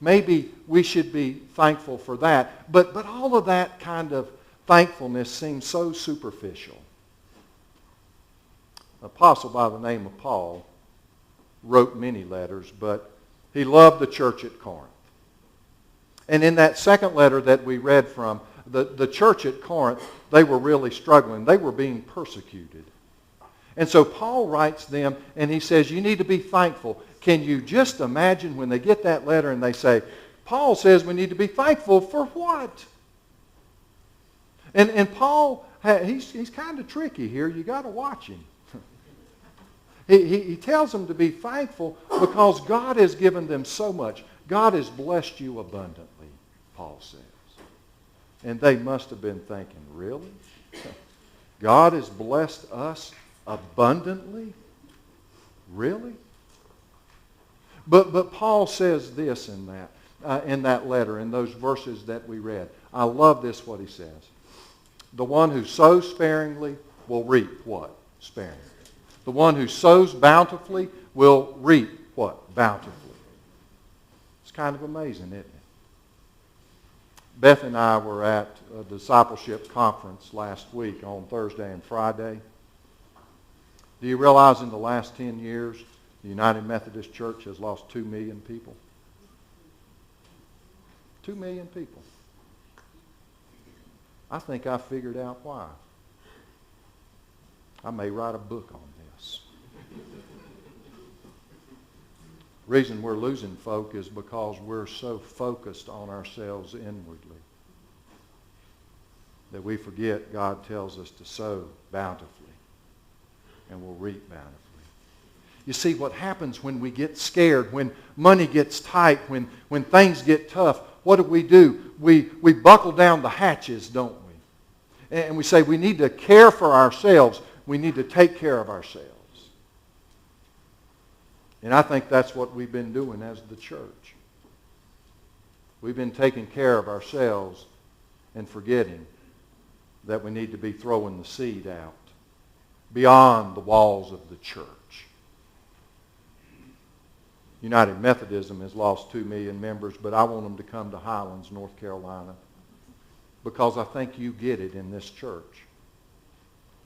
Maybe we should be thankful for that. But all of that kind of thankfulness seems so superficial. An apostle by the name of Paul wrote many letters, but he loved the church at Corinth. And in that second letter that we read from, the church at Corinth, they were really struggling. They were being persecuted. And so Paul writes them, and he says, you need to be thankful. Can you just imagine when they get that letter and they say, Paul says we need to be thankful for what? And Paul, he's kind of tricky here. You got to watch him. He tells them to be thankful because God has given them so much. God has blessed you abundantly, Paul says. And they must have been thinking, really? God has blessed us abundantly? Really? But Paul says this in that letter, in those verses that we read. I love this, what he says. The one who sows sparingly will reap what? Sparingly. The one who sows bountifully will reap what? Bountifully. It's kind of amazing, isn't it? Beth and I were at a discipleship conference last week on Thursday and Friday. Do you realize in the last 10 years, the United Methodist Church has lost 2 million people? 2 million people. I think I figured out why. I may write a book on this. The reason we're losing folk is because we're so focused on ourselves inwardly that we forget God tells us to sow bountifully and we'll reap bountifully. You see, what happens when we get scared, when money gets tight, when things get tough, what do? We buckle down the hatches, don't we? And we say we need to care for ourselves. We need to take care of ourselves. And I think that's what we've been doing as the church. We've been taking care of ourselves and forgetting that we need to be throwing the seed out beyond the walls of the church. United Methodism has lost 2 million members, but I want them to come to Highlands, North Carolina, because I think you get it in this church.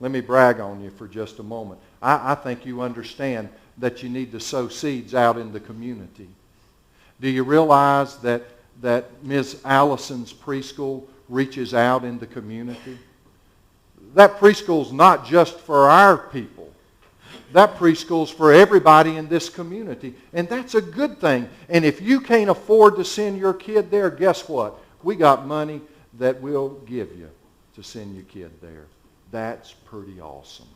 Let me brag on you for just a moment. I think you understand that you need to sow seeds out in the community. Do you realize that Ms. Allison's preschool reaches out in the community? That preschool's not just for our people. That preschool's for everybody in this community. And that's a good thing. And if you can't afford to send your kid there, guess what? We got money that we'll give you to send your kid there. That's pretty awesome.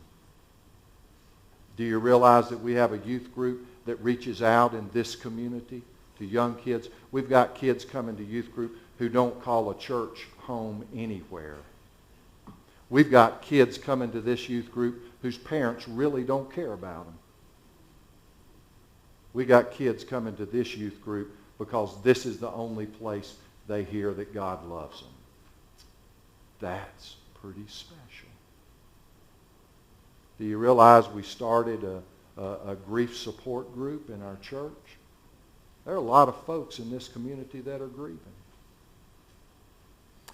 Do you realize that we have a youth group that reaches out in this community to young kids? We've got kids coming to youth group who don't call a church home anywhere. We've got kids coming to this youth group whose parents really don't care about them. We got kids coming to this youth group because this is the only place they hear that God loves them. That's pretty special. Do you realize we started a grief support group in our church? There are a lot of folks in this community that are grieving.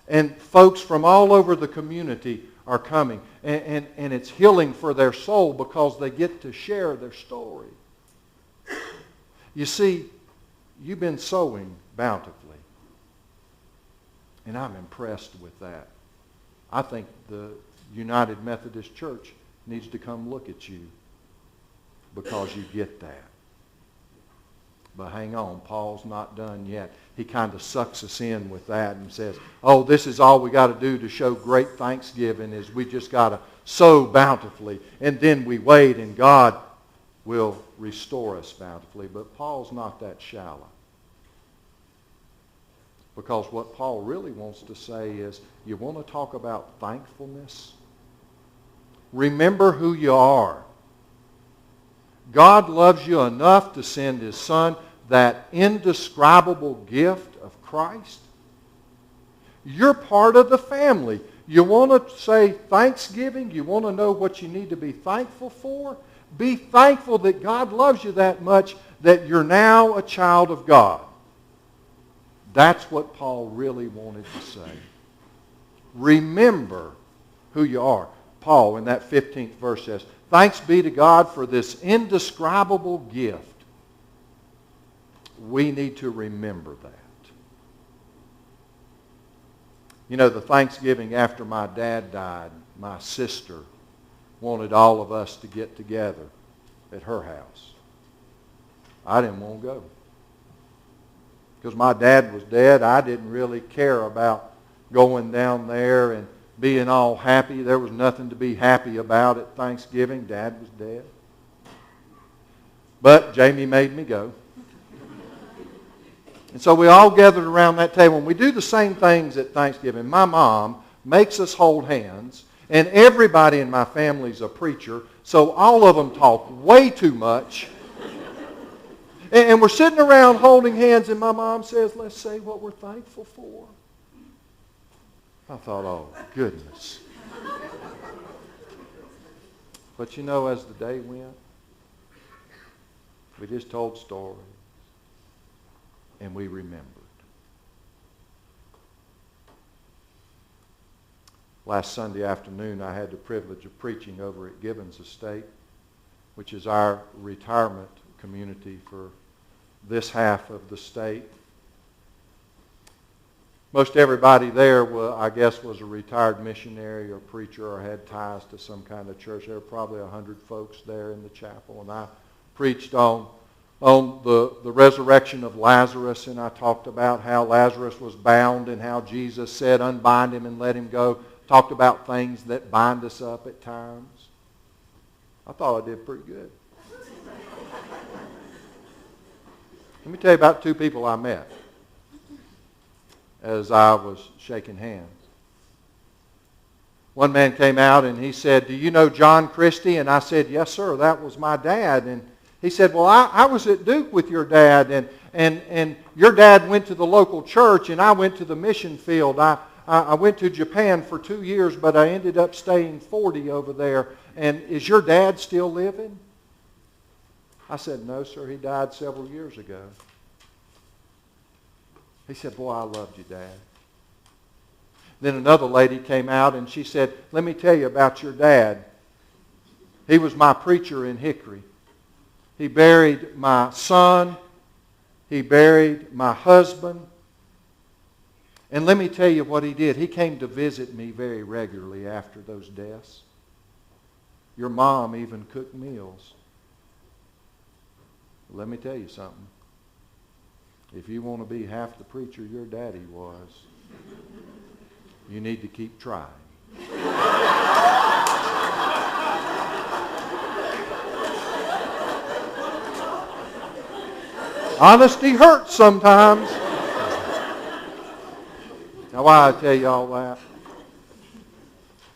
And folks from all over the community are coming. And it's healing for their soul because they get to share their story. You see, you've been sowing bountifully. And I'm impressed with that. I think the United Methodist Church needs to come look at you because you get that. But hang on, Paul's not done yet. He kind of sucks us in with that and says, oh, this is all we got to do to show great thanksgiving is we just got to sow bountifully. And then we wait and God will restore us bountifully. But Paul's not that shallow. Because what Paul really wants to say is, you want to talk about thankfulness? Remember who you are. God loves you enough to send His Son, that indescribable gift of Christ. You're part of the family. You want to say thanksgiving? You want to know what you need to be thankful for? Be thankful that God loves you that much that you're now a child of God. That's what Paul really wanted to say. Remember who you are. Paul, in that 15th verse, says, thanks be to God for this indescribable gift. We need to remember that. You know, the Thanksgiving after my dad died, my sister wanted all of us to get together at her house. I didn't want to go. Because my dad was dead, I didn't really care about going down there and being all happy. There was nothing to be happy about at Thanksgiving. Dad was dead. But Jamie made me go. And so we all gathered around that table, and we do the same things at Thanksgiving. My mom makes us hold hands, and everybody in my family's a preacher, so all of them talk way too much. And we're sitting around holding hands, and my mom says, let's say what we're thankful for. I thought, oh, goodness. But you know, as the day went, we just told stories, and we remembered. Last Sunday afternoon, I had the privilege of preaching over at Gibbons Estate, which is our retirement community for this half of the state. Most everybody there, I guess, was a retired missionary or preacher or had ties to some kind of church. There were probably 100 folks there in the chapel, and I preached on the resurrection of Lazarus, and I talked about how Lazarus was bound and how Jesus said, unbind him and let him go. Talked about things that bind us up at times. I thought I did pretty good. Let me tell you about two people I met as I was shaking hands. One man came out and he said, do you know John Christie? And I said, yes, sir, that was my dad. And he said, well, I was at Duke with your dad, and your dad went to the local church, and I went to the mission field. I went to Japan for 2 years, but I ended up staying 40 over there. And is your dad still living? I said, no, sir, he died several years ago. He said, boy, I loved you, Dad. Then another lady came out and she said, let me tell you about your dad. He was my preacher in Hickory. He buried my son. He buried my husband. And let me tell you what he did. He came to visit me very regularly after those deaths. Your mom even cooked meals. Let me tell you something. If you want to be half the preacher your daddy was, you need to keep trying. Honesty hurts sometimes. Now, why I tell you all that?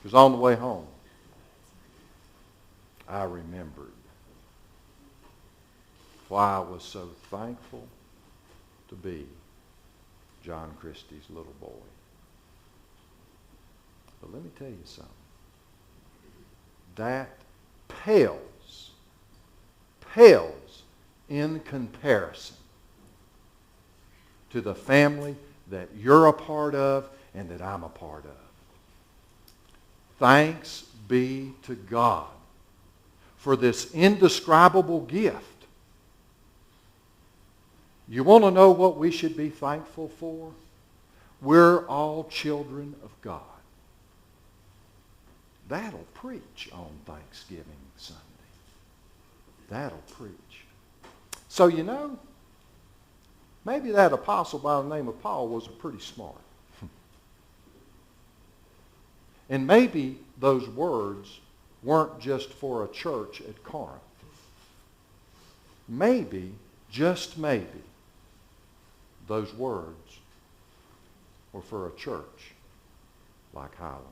Because on the way home, I remembered why I was so thankful to be John Christie's little boy. But let me tell you something. That pales in comparison to the family that you're a part of and that I'm a part of. Thanks be to God for this indescribable gift. You want to know what we should be thankful for? We're all children of God. That'll preach on Thanksgiving Sunday. That'll preach. So you know, maybe that apostle by the name of Paul was pretty smart. And maybe those words weren't just for a church at Corinth. Maybe, just maybe, those words were for a church like Highlands.